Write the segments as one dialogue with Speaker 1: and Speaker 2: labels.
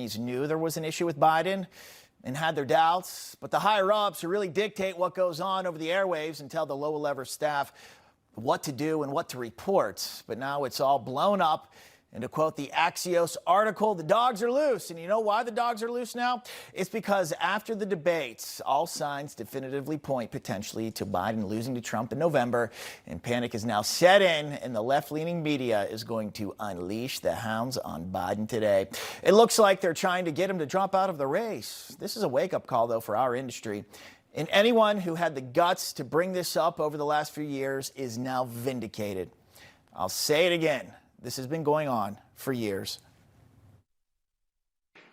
Speaker 1: Knew there was an issue with Biden and had their doubts, but the higher-ups who really dictate what goes on over the airwaves and tell the lower-level staff what to do and what to report. But now it's all blown up. And to quote the Axios article, the dogs are loose. And you know why the dogs are loose now? It's because after the debates, all signs definitively point potentially to Biden losing to Trump in November. And panic is now set in, and the left-leaning media is going to unleash the hounds on Biden today. It looks like they're trying to get him to drop out of the race. This is a wake-up call, though, for our industry. And anyone who had the guts to bring this up over the last few years is now vindicated. I'll say it again. This has been going on for years.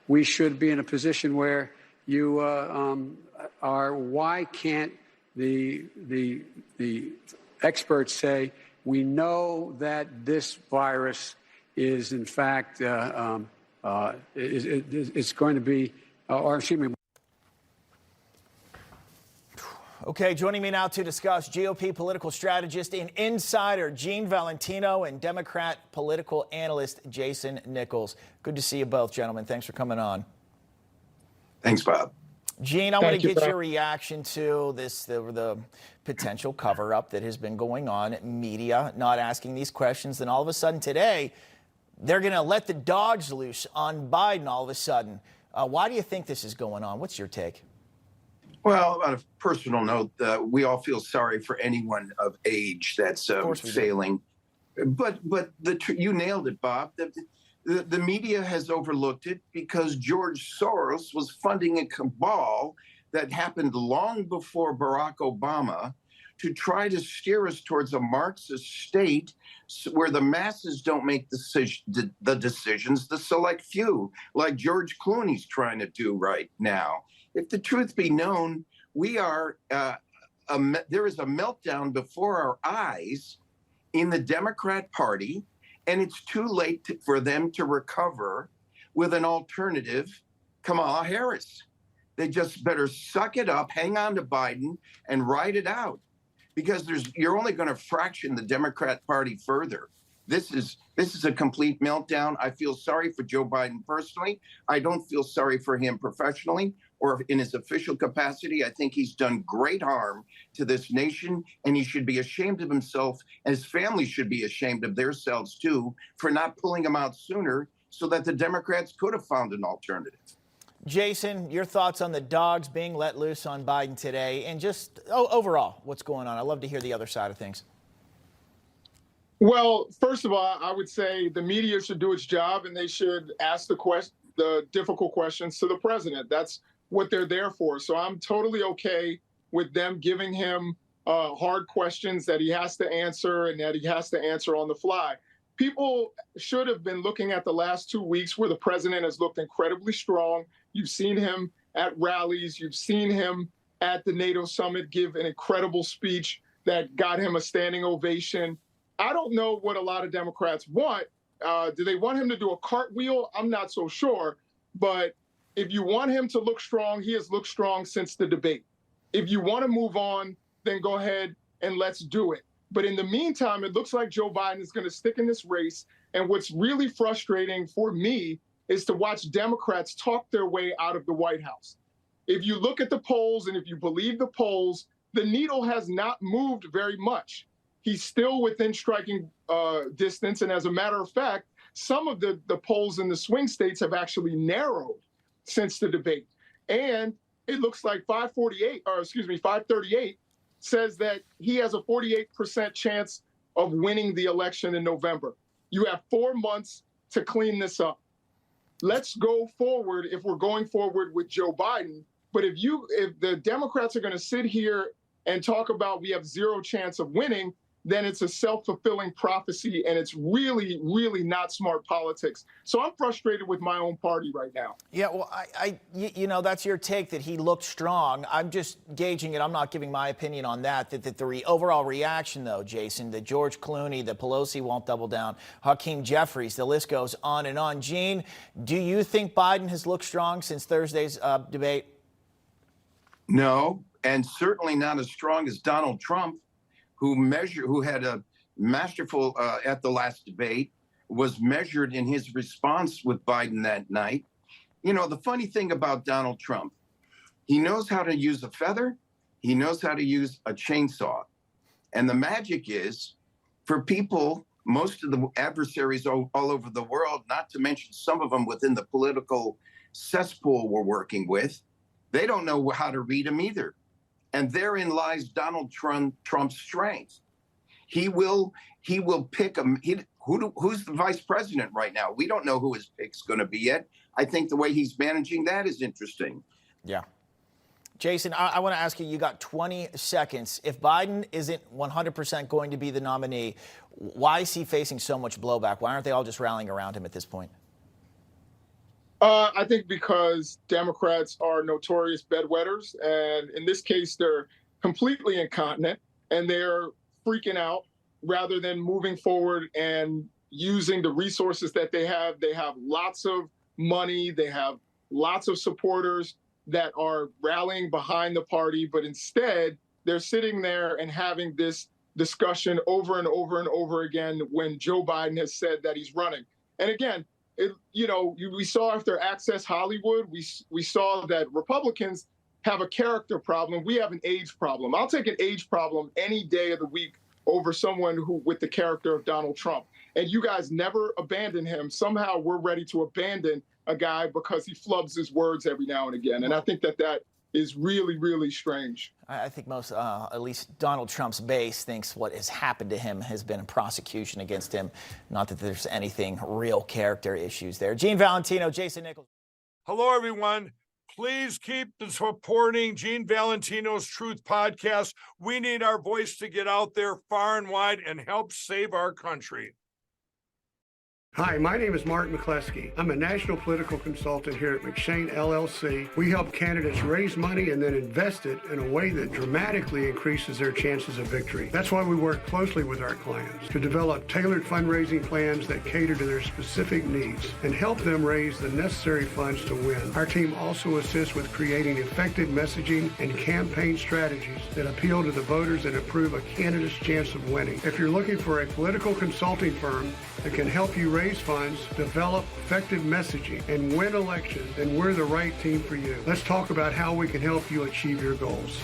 Speaker 2: We should be in a position where you are. Why can't the experts say we know that this virus is in fact it's going to be, or excuse me.
Speaker 1: Okay, joining me now to discuss GOP political strategist and insider Gene Valentino and Democrat political analyst Jason Nichols. Good to see you both, gentlemen. Thanks for coming on.
Speaker 3: Thanks, Bob.
Speaker 1: Gene, I want to get your reaction to this, the potential cover-up that has been going on, media not asking these questions. Then all of a sudden today, they're going to let the dogs loose on Biden all of a sudden. Why do you think this is going on? What's your take?
Speaker 3: Well, on a personal note, we all feel sorry for anyone of age that's failing. But you nailed it, Bob. The media has overlooked it because George Soros was funding a cabal that happened long before Barack Obama to try to steer us towards a Marxist state where the masses don't make the decisions, the select few, like George Clooney's trying to do right now. If the truth be known, we are there is a meltdown before our eyes in the Democrat Party, and it's too late for them to recover with an alternative, Kamala Harris. They just better suck it up, hang on to Biden, and ride it out, because you're only going to fraction the Democrat Party further. This is a complete meltdown. I feel sorry for Joe Biden personally. I don't feel sorry for him professionally or in his official capacity. I think he's done great harm to this nation, and he should be ashamed of himself, and his family should be ashamed of themselves too for not pulling him out sooner so that the Democrats could have found an alternative.
Speaker 1: Jason, your thoughts on the dogs being let loose on Biden today, and just overall, what's going on? I'd love to hear the other side of things.
Speaker 4: Well, first of all, I would say the media should do its job, and they should ask the difficult questions to the president. That's what they're there for. So I'm totally okay with them giving him hard questions that he has to answer and that he has to answer on the fly. People should have been looking at the last 2 weeks where the president has looked incredibly strong. You've seen him at rallies. You've seen him at the NATO summit give an incredible speech that got him a standing ovation. I don't know what a lot of Democrats want. Do they want him to do a cartwheel? I'm not so sure. But if you want him to look strong, he has looked strong since the debate. If you want to move on, then go ahead and let's do it. But in the meantime, it looks like Joe Biden is going to stick in this race. And what's really frustrating for me is to watch Democrats talk their way out of the White House. If you look at the polls and if you believe the polls, the needle has not moved very much. He's still within striking distance. And as a matter of fact, some of the polls in the swing states have actually narrowed since the debate. And it looks like 538 says that he has a 48% chance of winning the election in November. You have 4 months to clean this up. Let's go forward if we're going forward with Joe Biden. But if the Democrats are going to sit here and talk about we have zero chance of winning, then it's a self-fulfilling prophecy, and it's really, really not smart politics. So I'm frustrated with my own party right now.
Speaker 1: Yeah, well, you know, that's your take that he looked strong. I'm just gauging it. I'm not giving my opinion on that. That the overall reaction, though, Jason, that George Clooney, that Pelosi won't double down, Hakeem Jeffries, the list goes on and on. Gene, do you think Biden has looked strong since Thursday's debate?
Speaker 3: No, and certainly not as strong as Donald Trump, who had a masterful at the last debate, was measured in his response with Biden that night. You know, the funny thing about Donald Trump, he knows how to use a feather. He knows how to use a chainsaw. And the magic is for people, most of the adversaries all over the world, not to mention some of them within the political cesspool we're working with, they don't know how to read him either. And therein lies Donald Trump's strength. He will pick him. Who's the vice president right now? We don't know who his pick's going to be yet. I think the way he's managing that is interesting.
Speaker 1: Yeah. Jason, I want to ask you, you got 20 seconds. If Biden isn't 100% going to be the nominee, why is he facing so much blowback? Why aren't they all just rallying around him at this point?
Speaker 4: I think because Democrats are notorious bedwetters, and in this case, they're completely incontinent, and they're freaking out rather than moving forward and using the resources that they have. They have lots of money. They have lots of supporters that are rallying behind the party, but instead they're sitting there and having this discussion over and over and over again when Joe Biden has said that he's running. And again, we saw after Access Hollywood, we saw that Republicans have a character problem. We have an age problem. I'll take an age problem any day of the week over someone who with the character of Donald Trump. And you guys never abandon him. Somehow we're ready to abandon a guy because he flubs his words every now and again. And I think that is really, really strange.
Speaker 1: I think most, at least Donald Trump's base, thinks what has happened to him has been a prosecution against him. Not that there's anything real character issues there. Gene Valentino, Jason Nichols.
Speaker 5: Hello, everyone. Please keep supporting Gene Valentino's Truth Podcast. We need our voice to get out there far and wide and help save our country.
Speaker 6: Hi, my name is Mark McCleskey. I'm a national political consultant here at McShane LLC. We help candidates raise money and then invest it in a way that dramatically increases their chances of victory. That's why we work closely with our clients to develop tailored fundraising plans that cater to their specific needs and help them raise the necessary funds to win. Our team also assists with creating effective messaging and campaign strategies that appeal to the voters and improve a candidate's chance of winning. If you're looking for a political consulting firm that can help you raise funds, develop effective messaging, and win elections, then we're the right team for you. Let's talk about how we can help you achieve your goals.